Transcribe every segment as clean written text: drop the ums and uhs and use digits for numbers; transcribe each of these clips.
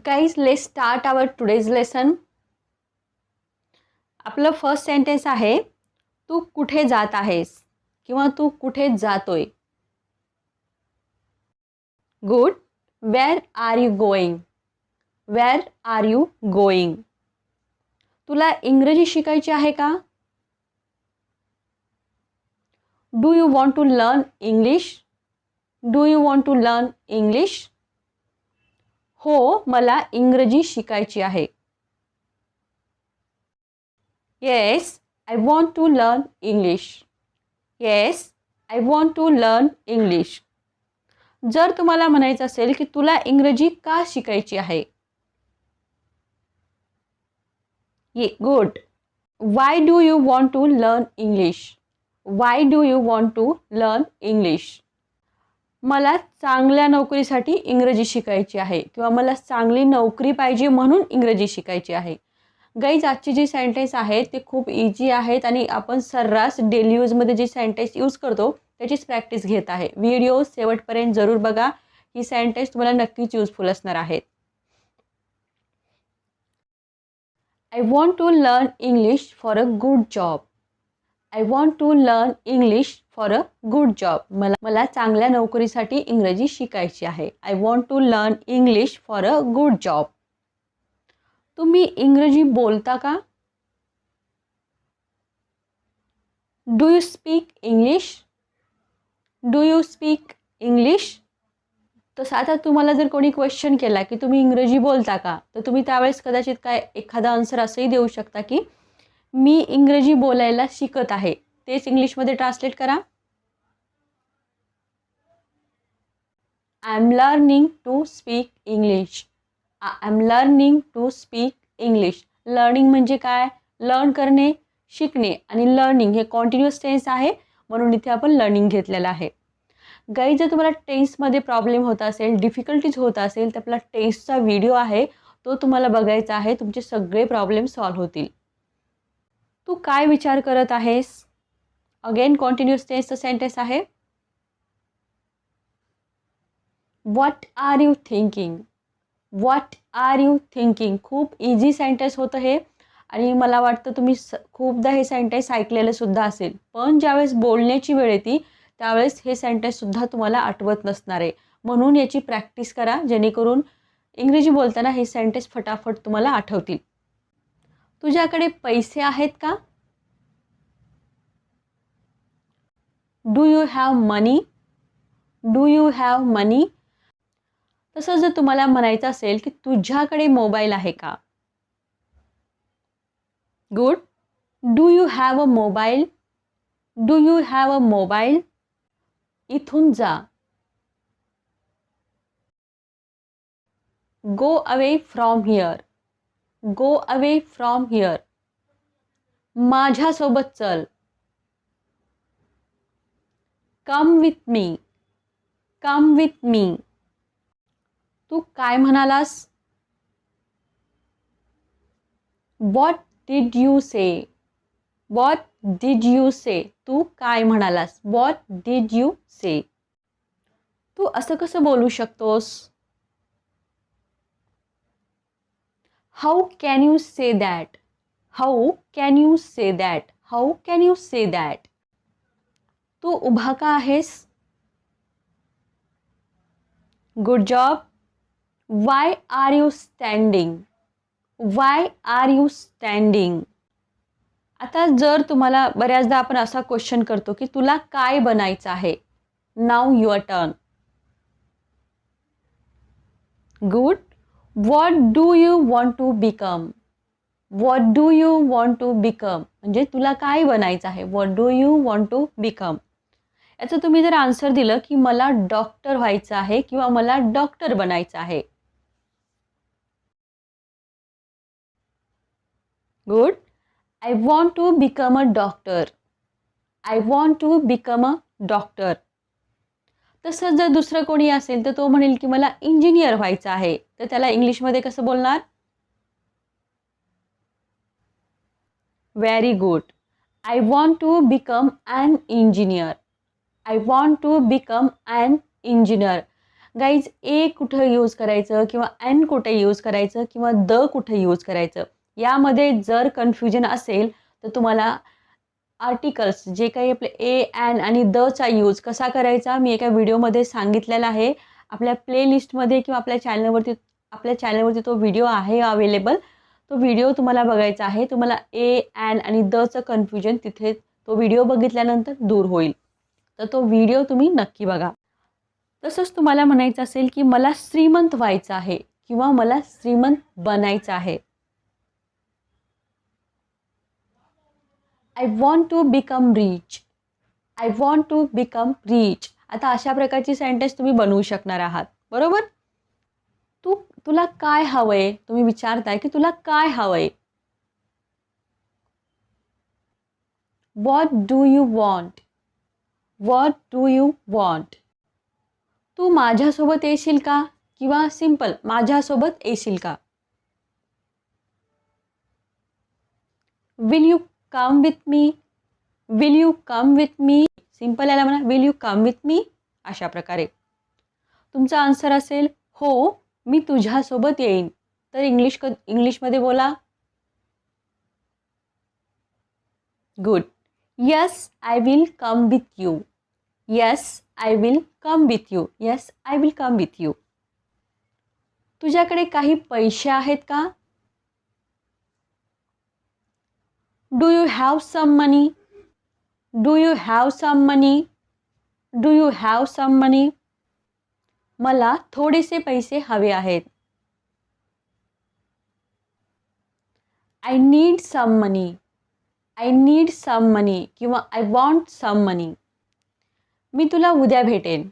Guys, let's start our today's lesson. आपलं first sentence आहे, तू कुठे जात आहेस किंवा तू कुठे जातोय. Good. Where are you going? Where are you going? तुला इंग्रजी शिकायची आहे का? Do you want to learn English? Do you want to learn English? हो, मला इंग्रजी शिकायची आहे. Yes, I want to learn English. Yes, I want to learn English. जर तुम्हाला म्हणायचं असेल की तुला इंग्रजी का शिकायची आहे? Good. Why do you want to learn English? Why do you want to learn English? मला चांगल्या नोकरीसाठी इंग्रजी शिकायची आहे किंवा मला चांगली नोकरी पाहिजे म्हणून इंग्रजी शिकायची आहे. गाईज, आजची जी सेंटेन्स आहेत ते खूप इझी आहेत आणि आपण सर्रास डेली यूजमध्ये जी सेंटेन्स यूज करतो त्याचीच प्रॅक्टिस घेत आहे. व्हिडिओ शेवटपर्यंत जरूर बघा. ही सेंटेन्स तुम्हाला नक्कीच युजफुल असणार आहेत. I want to learn English for a good job. I want to learn English for a good job. मला चांगल्या नोकरीसाठी इंग्रजी शिकायची आहे. I want to learn English for a good job. तुम्ही इंग्रजी बोलता का? Do you speak English? Do you speak English? तसं आता तुम्हाला जर कोणी क्वेश्चन केला की तुम्ही इंग्रजी बोलता का, तर तुम्ही त्यावेळेस कदाचित काय एखादा आन्सर असंही देऊ शकता की मी इंग्रजी बोलायला शिकत आहे. तेच इंग्लिशमध्ये ट्रान्सलेट करा. I am learning to speak English. I am learning to speak English. Learning म्हणजे काय? लर्न करणे, शिकणे, आणि लर्निंग हे कॉन्टिन्युअस टेन्स आहे म्हणून इथे आपण लर्निंग घेतलेलं आहे. गाईज, जर तुम्हाला टेन्समध्ये प्रॉब्लेम होत असेल, डिफिकल्टीज होत असेल, तर आपला टेन्सचा व्हिडिओ आहे तो तुम्हाला बघायचा आहे. तुमचे सगळे प्रॉब्लेम सॉल्व्ह होतील. तू काय विचार करत आहेस? अगेन कॉन्टिन्युअस टेन्सचं सेंटेन्स आहे. What are you thinking? What are you thinking? खूप इझी सेंटेन्स होतं हे आणि मला वाटतं तुम्ही खूपदा हे सेंटेन्स ऐकलेलं सुद्धा असेल, पण ज्यावेळेस बोलण्याची वेळ येते त्यावेळेस हे सेंटेन्ससुद्धा तुम्हाला आठवत नसणार आहे. म्हणून याची प्रॅक्टिस करा जेणेकरून इंग्रजी बोलताना हे सेंटेन्स फटाफट तुम्हाला आठवतील. तुझ्याकडे पैसे आहेत का? Do you have money? Do you have money? तसं जर तुम्हाला म्हणायचं असेल की तुझ्याकडे मोबाईल आहे का? Good. Do you have a mobile? Do you have a mobile? इथून जा. Go away from here. Go away from here. माझ्यासोबत चल. कम with me. Come with me. तू काय म्हणालास? What did you say? What did you say? तू काय म्हणालास? What did you say? तू असं कसं बोलू शकतोस? How can you say that? How can you say that? How can you say that? तू उभा का आहेस? Good job. Why are you standing? Why are you standing? आता जर तुम्हाला बऱ्याचदा आपण असा क्वेश्चन करतो की तुला काय बनायचं आहे? Now your turn. Good. What do you want to become? What do you want to become म्हणजे तुला काय बनायचं आहे? What do you want to become? याचं तुम्ही जर आन्सर दिलं की मला डॉक्टर व्हायचं आहे किंवा मला डॉक्टर बनायचं आहे. Good. I want to become a doctor. I want to become a doctor. तसंच जर दुसरं कोणी असेल तर तो म्हणेल की मला इंजिनियर व्हायचं आहे, तर त्याला इंग्लिशमध्ये कसं बोलणार? Very good. I want to become an engineer. I want to become an engineer. Guys ए कुठं यूज करायचं किंवा एन कुठे यूज करायचं किंवा द कुठं यूज करायचं, यामध्ये जर कन्फ्युजन असेल तर तुम्हाला आर्टिकल्स जे काही आपले ए एन आणि दचा यूज कसा करायचा मी एका व्हिडिओमध्ये सांगितलेला आहे. आपल्या प्लेलिस्टमध्ये किंवा आपल्या चॅनलवरती तो व्हिडिओ आहे अवेलेबल. तो व्हिडिओ तुम्हाला बघायचा आहे. तुम्हाला ए एन आणि दचं कन्फ्युजन तिथे तो व्हिडिओ बघितल्यानंतर दूर होईल. तर तो व्हिडिओ तुम्ही नक्की बघा. तसंच तुम्हाला म्हणायचं असेल की मला श्रीमंत व्हायचं आहे किंवा मला श्रीमंत बनायचं आहे. I want to become rich. I want to become rich. आता अशा प्रकारची सेंटेन्स तुम्ही बनवू शकणार आहात, बरोबर. तुला काय हवंय, तुम्ही विचारताय की तुला काय हवंय. What do you want. What do you want. तू माझ्यासोबत येशील का किंवा सिंपल माझ्यासोबत येशील का. Will you come with me. Will you come with me. Simple याला म्हणा will you come with me. अशा प्रकारे तुमचा आन्सर असेल हो मी तुझ्यासोबत येईन, तर इंग्लिशमध्ये बोला good. Yes I will come with you. Yes I will come with you. Yes I will come with you. तुझ्याकडे काही पैसे आहेत का. Do you have some money. Do you have some money. Do you have some money. मला थोडेसे पैसे हवे आहेत. I need some money. I need some money किंवा आय वॉन्ट सम मनी. मी तुला उद्या भेटेन.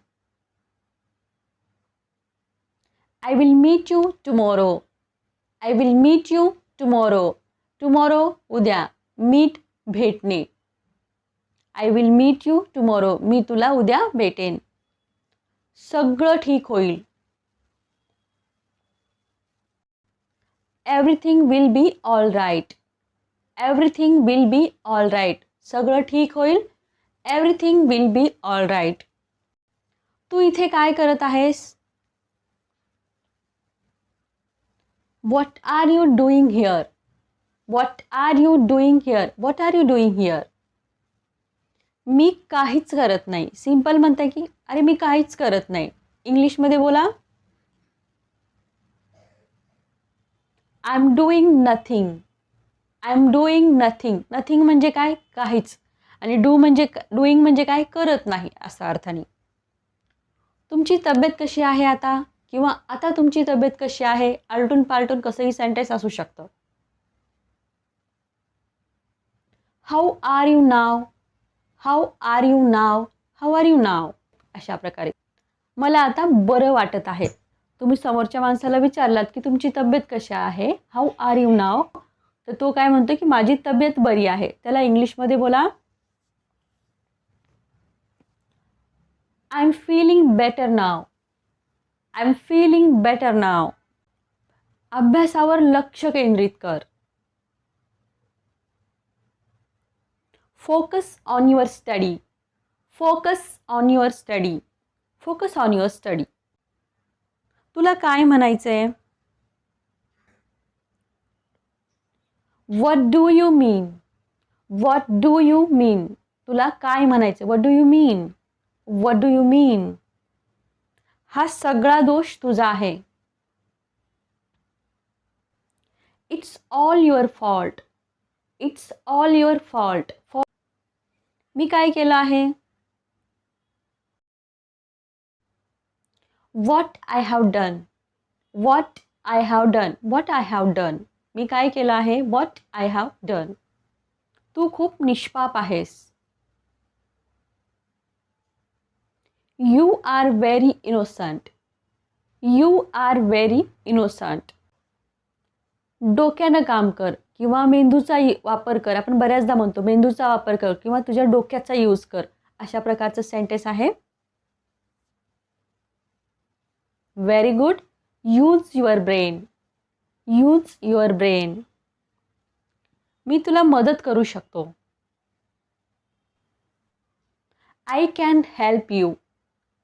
I will meet you tomorrow. I will meet you tomorrow. Tomorrow उद्या. मीट भेटणे. I will meet you tomorrow. मी तुला उद्या भेटेन. सगळं ठीक होईल. Everything will be all right. Everything will be all right. सगळं ठीक होईल. Everything will be all right. तू इथे काय करत आहेस. What are you doing here. What are you doing here. What are you doing here. मी काहीच करत नाही. सिंपल म्हणताय की अरे मी काहीच करत नाही. इंग्लिशमध्ये बोला I am doing nothing. I am doing nothing. Nothing म्हणजे काय काहीच, आणि डुईंग म्हणजे काय करत नाही असा अर्थाने. तुमची तब्येत कशी आहे आता, किंवा आता तुमची तब्येत कशी आहे. आलटून पालटून कसंही सेंटेन्स असू शकतं. How are you now. How are you now. How are you now. अशा प्रकारे मला आता बरं वाटत आहे. तुम्ही समोरच्या माणसाला विचारलात की तुमची तब्येत कशी आहे, हाऊ आर यू नाव, तर तो काय म्हणतो की माझी तब्येत बरी आहे. त्याला इंग्लिशमध्ये बोला I am feeling better now. I am feeling better now. अभ्यासावर लक्ष केंद्रित कर. Focus on your study. Focus on your study. Focus on your study. तुला काय म्हणायचंय. What do you mean. What do you mean. तुला काय म्हणायचं. What do you mean. What do you mean. हा सगळा दोष तुझा आहे. It's all your fault. It's all your fault. मी काय केलं आहे. What I have done. What I have done. What I have done. मी काय केलं आहे. What I have done. तू खूप निष्पाप आहेस. You are very innocent. You are very innocent. डोक्यानं काम कर किंवा मेंदूचा वापर कर. आपण बऱ्याचदा म्हणतो मेंदूचा वापर कर किंवा तुझ्या डोक्याचा यूज कर. अशा प्रकारचं सेंटेन्स आहे. Very good. Use your brain. Use your brain. मी तुला मदत करू शकतो. I can help you.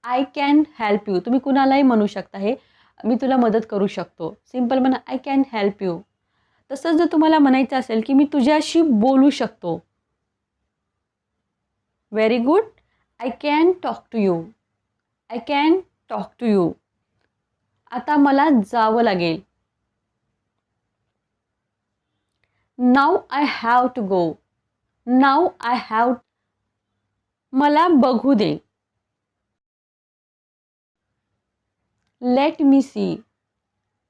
I can help you. तुम्ही कुणालाही म्हणू शकता हे, मी तुला मदत करू शकतो. सिम्पल म्हणा आय कॅन हेल्प यू. तसंच जर तुम्हाला म्हणायचं असेल की मी तुझ्याशी बोलू शकतो. Very good. I can talk to you. I can talk to you. आता मला जावं लागेल. Now I have to go. Now I have. मला बघू दे. Let me see.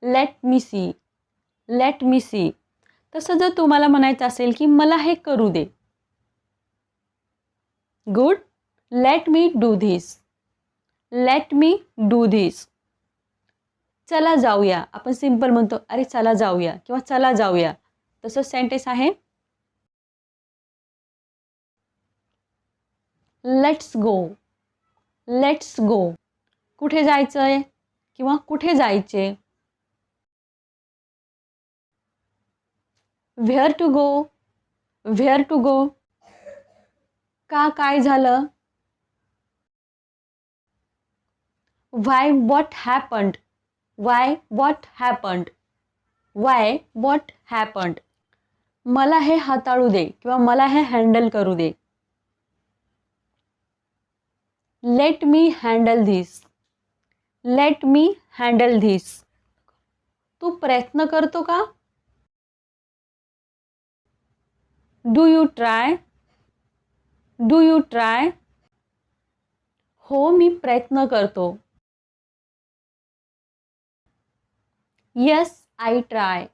Let me see. Let me see. तसं जर तुम्हाला म्हणायचं असेल की मला हे करू दे. Good. Let me do this. Let me do this. चला जाऊया. आपण सिम्पल म्हणतो अरे चला जाऊया किंवा चला जाऊया. तसं सेंटेन्स आहे लेट्स गो. Let's go. कुठे जायचं आहे किंवा कुठे जायचे. Where to go. Where to go. का काय झालं. Why what happened. Why what happened. Why what happened. मला हे हाताळू दे किंवा मला हे हँडल करू दे. Let me handle this. Let me handle this. तू प्रयत्न करतो का. Do you try. Do you try. हो मी प्रयत्न करतो. Yes I try.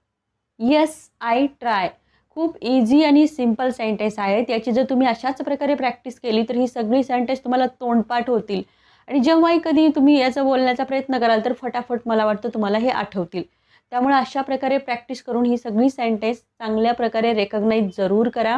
Yes I try. खूप इझी आणि सिम्पल सेंटेन्स आहेत. याची जर तुम्ही अशाच प्रकारे प्रॅक्टिस केली तर ही सगळी सेंटेन्स तुम्हाला तोंडपाठ होतील आणि जेव्हाही कधी तुम्ही याचं बोलण्याचा प्रयत्न कराल तर फटाफट मला वाटतं तुम्हाला हे आठवतील. त्यामुळे अशा प्रकारे प्रॅक्टिस करून ही सगळी सेंटेन्स चांगल्या प्रकारे रेकग्नाइज जरूर करा.